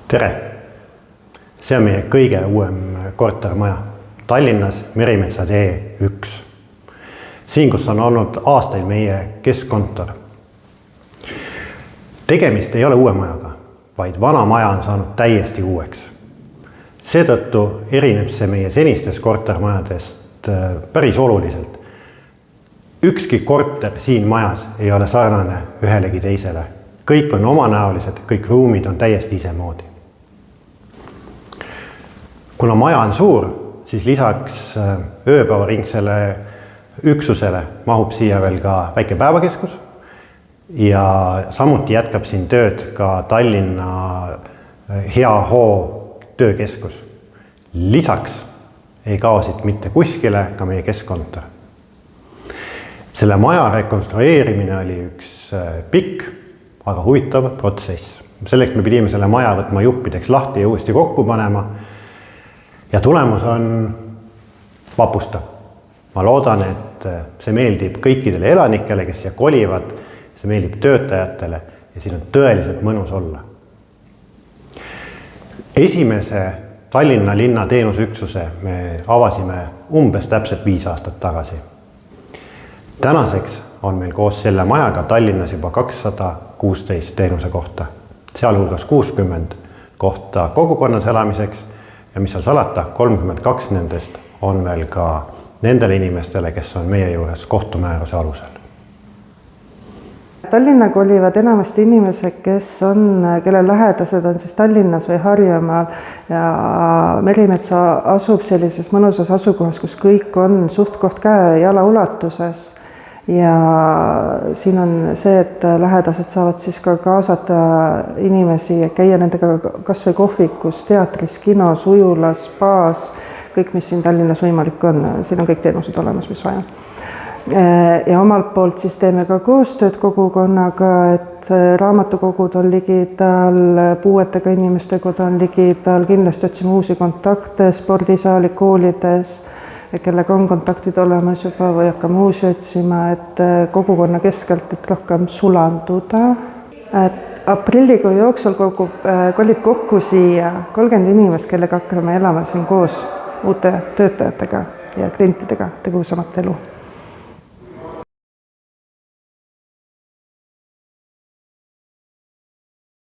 Tere! See on meie kõige uuem kortermaja Tallinnas Merimetsa tee 1. Siin, kus on olnud aastaid meie keskkontor. Tegemist ei ole uue majaga, vaid vana maja on saanud täiesti uueks. Seetõttu erineb see meie senistest kortermajadest päris oluliselt. Ükski korter siin majas ei ole sarnane ühelegi teisele. Kõik on omanäolised, kõik ruumid on täiesti isemoodi. Kuna maja on suur, siis lisaks ööpäevaringsele üksusele mahub siia veel ka väike päevakeskus ja samuti jätkab siin tööd ka Tallinna Hea Hoo töökeskus. Lisaks ei kao siit mitte kuskile ka meie keskkontor. Selle maja rekonstrueerimine oli üks pikk, aga huvitav protsess. Selleks me pidime selle maja võtma juppideks lahti ja uuesti kokku panema. Ja tulemus on vapustav. Ma loodan, et see meeldib kõikidele elanikele, kes siia kolivad, see meeldib töötajatele ja siin on tõeliselt mõnus olla. Esimese Tallinna linna teenusüksuse me avasime umbes täpselt 5 aastat tagasi. Tänaseks on meil koos selle majaga Tallinnas juba 216 teenuse kohta, sealhulgas 60 kohta kogukonnas elamiseks ja mis on salata, 32 nendest on veel ka nendele inimestele, kes on meie juures kohtumääruse alusel. Tallinna kolivad enamasti inimesed, kelle lähedased on siis Tallinnas või Harjumaal ja Merimetsa asub sellises mõnusas asukohas, kus kõik on suht-koht käe ja jala ulatuses. Ja siin on see, et lähedased saavad siis ka kaasata inimesi ja käia nendega kas või kohvikus, teatris, kinos, ujulas, spaas, kõik, mis siin Tallinnas võimalik on. Siin on kõik teenused olemas, mis vaja. Ja omalt poolt siis teeme ka koostööd kogukonnaga, et raamatukogud on ligidal, puuetega inimeste kodu on ligidal, kindlasti otsime uusi kontakte spordisaali, koolides, kellega on kontaktid olemas juba või hakkame uusi otsima, et kogukonna keskelt, et rohkem sulanduda. Aprillikuu jooksul kolib kokku siia 30 inimest, kellega hakkame elama siin koos uute töötajatega ja klientidega tegusamat elu.